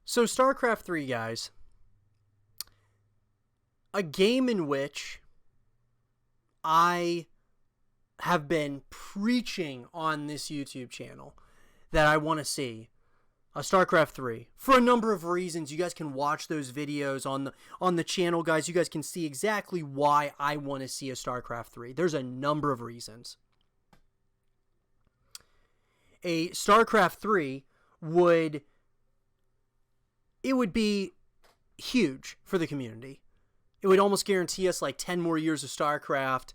So StarCraft 3, guys, a game in which I have been preaching on this YouTube channel that I want to see a StarCraft 3 for a number of reasons. You guys can watch those videos on the channel, guys. You guys can see exactly why I want to see a StarCraft 3. There's a number of reasons. A StarCraft 3 would be huge for the community. It would almost guarantee us like 10 more years of StarCraft,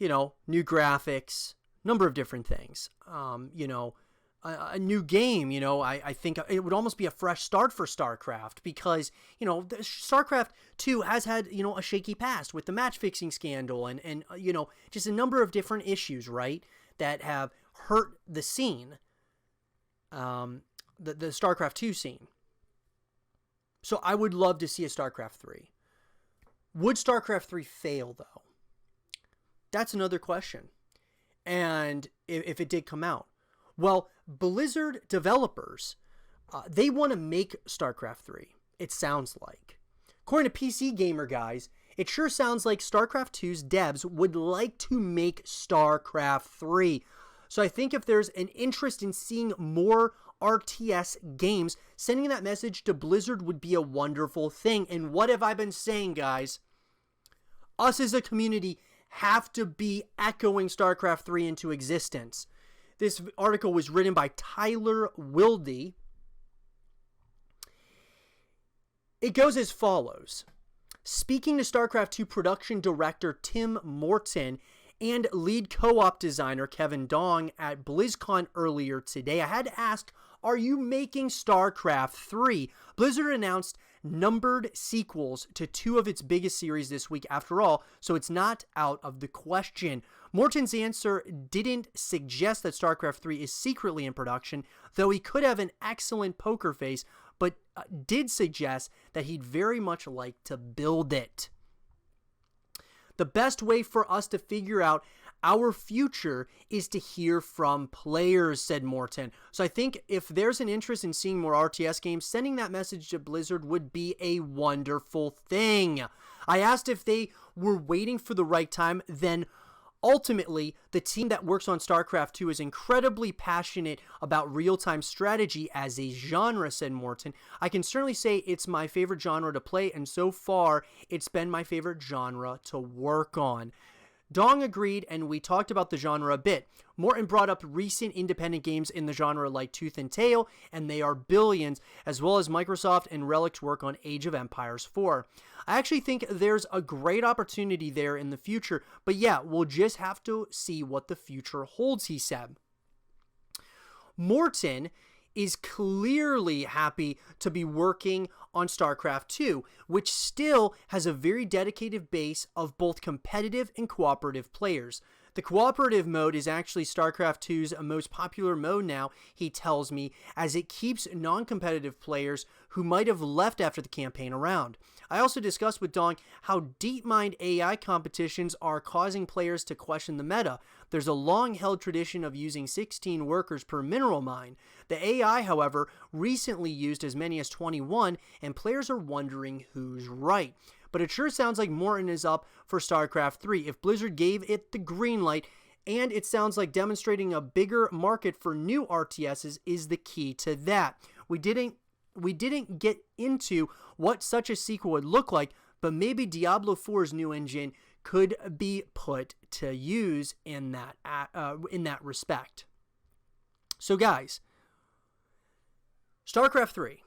new graphics, number of different things. A new game, I think it would almost be a fresh start for StarCraft because, StarCraft 2 has had, a shaky past with the match fixing scandal and just a number of different issues, right, that have hurt the scene, the StarCraft 2 scene. So I would love to see a StarCraft 3. Would StarCraft 3 fail, though? That's another question. And if it did come out. Well, Blizzard developers, they want to make StarCraft 3, it sounds like. According to PC Gamer, guys, it sure sounds like StarCraft 2's devs would like to make StarCraft 3. So I think if there's an interest in seeing more RTS games, sending that message to Blizzard would be a wonderful thing. And what have I been saying, guys? Us as a community have to be echoing StarCraft 3 into existence. This article was written by Tyler Wilde. It goes as follows. Speaking to StarCraft 2 production director Tim Morton and lead co-op designer Kevin Dong at BlizzCon earlier today, I had to ask, are you making StarCraft 3? Blizzard announced numbered sequels to two of its biggest series this week after all, so it's not out of the question. Morton's answer didn't suggest that StarCraft 3 is secretly in production, though he could have an excellent poker face, but did suggest that he'd very much like to build it. The best way for us to figure out our future is to hear from players, said Morton. So I think if there's an interest in seeing more RTS games, sending that message to Blizzard would be a wonderful thing. I asked if they were waiting for the right time, then ultimately, the team that works on StarCraft 2 is incredibly passionate about real-time strategy as a genre, said Morton. I can certainly say it's my favorite genre to play, and so far, it's been my favorite genre to work on. Dong agreed, and we talked about the genre a bit. Morton brought up recent independent games in the genre like Tooth and Tail, and they are billions, as well as Microsoft and Relic's work on Age of Empires 4. I actually think there's a great opportunity there in the future, but yeah, we'll just have to see what the future holds, he said. Morton is clearly happy to be working on StarCraft 2, which still has a very dedicated base of both competitive and cooperative players. The cooperative mode is actually StarCraft 2's most popular mode now, he tells me, as it keeps non-competitive players who might have left after the campaign around. I also discussed with Dong how DeepMind AI competitions are causing players to question the meta. There's a long-held tradition of using 16 workers per mineral mine. The AI, however, recently used as many as 21, and players are wondering who's right. But it sure sounds like Morton is up for StarCraft 3 if Blizzard gave it the green light, and it sounds like demonstrating a bigger market for new RTSs is the key to that. We didn't get into what such a sequel would look like, but maybe Diablo 4's new engine could be put to use in that respect. So guys, StarCraft 3.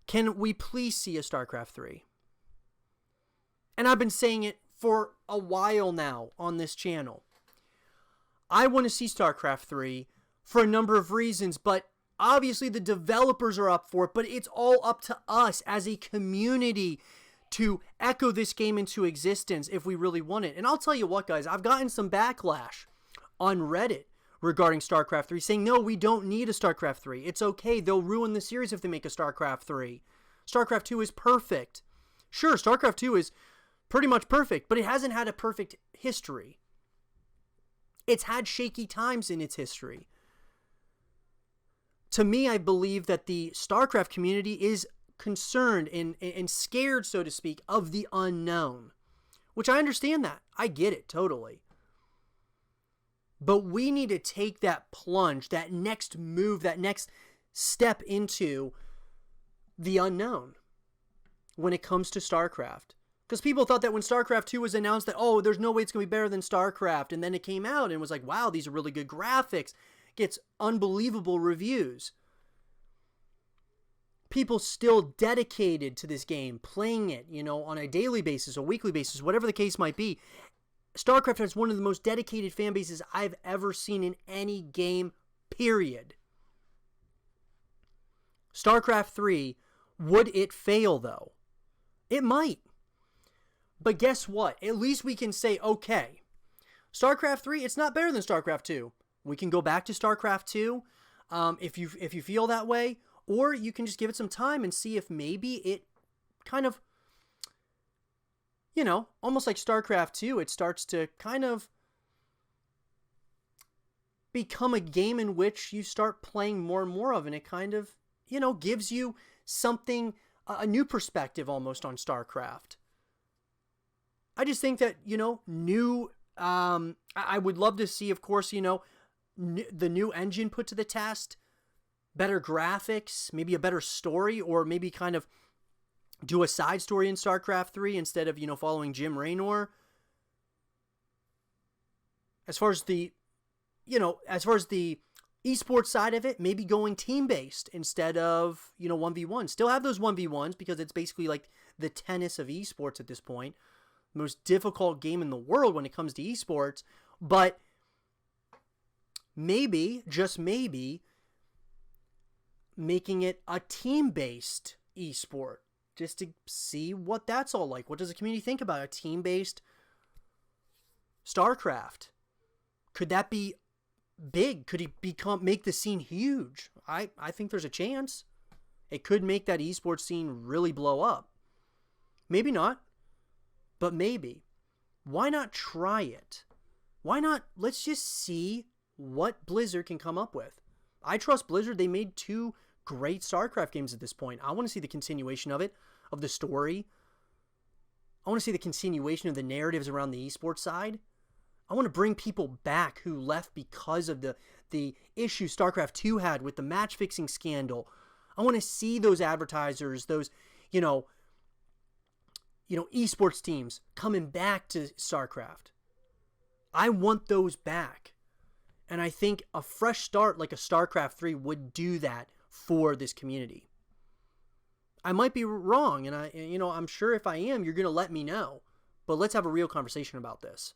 Can we please see a StarCraft 3? And I've been saying it for a while now on this channel. I want to see StarCraft 3 for a number of reasons, but obviously the developers are up for it, but it's all up to us as a community to echo this game into existence if we really want it. And I'll tell you what, guys, I've gotten some backlash on Reddit regarding StarCraft 3, saying, no, we don't need a StarCraft 3. It's okay. They'll ruin the series if they make a StarCraft 3. StarCraft 2 is perfect. Sure, StarCraft 2 is pretty much perfect, but it hasn't had a perfect history. It's had shaky times in its history. to me, I believe that the StarCraft community is concerned and scared, so to speak, of the unknown, which I understand that. I get it totally. But we need to take that plunge, that next move, that next step into the unknown when it comes to StarCraft. Because people thought that when StarCraft 2 was announced that, oh, there's no way it's going to be better than StarCraft. And then it came out and was like, wow, these are really good graphics. Gets unbelievable reviews. People still dedicated to this game, playing it, on a daily basis, a weekly basis, whatever the case might be. StarCraft has one of the most dedicated fan bases I've ever seen in any game, period. StarCraft 3, would it fail though? It might. But guess what? At least we can say, okay, StarCraft 3, it's not better than StarCraft 2. We can go back to StarCraft 2 if you feel that way, or you can just give it some time and see if maybe it kind of, almost like StarCraft 2, it starts to kind of become a game in which you start playing more and more of, and it kind of, gives you something, a new perspective almost on StarCraft. I just think that, new, I would love to see, of course, the new engine put to the test, better graphics, maybe a better story, or maybe kind of do a side story in StarCraft 3 instead of, following Jim Raynor. As far as the esports side of it, maybe going team-based instead of, 1v1. Still have those 1v1s because it's basically like the tennis of esports at this point. Most difficult game in the world when it comes to esports, but maybe, just maybe, making it a team-based esport, just to see what that's all like. What does the community think about a team-based StarCraft? Could that be big? Could it make the scene huge? I think there's a chance. It could make that esports scene really blow up. Maybe not. But maybe. Why not try it? Why not? Let's just see what Blizzard can come up with. I trust Blizzard. They made 2 great StarCraft games at this point. I want to see the continuation of it, of the story. I want to see the continuation of the narratives around the esports side. I want to bring people back who left because of the issue StarCraft 2 had with the match-fixing scandal. I want to see those advertisers, those, esports teams coming back to StarCraft. I want those back. And I think a fresh start like a StarCraft 3 would do that for this community. I might be wrong, and I'm sure if I am, you're going to let me know. But let's have a real conversation about this.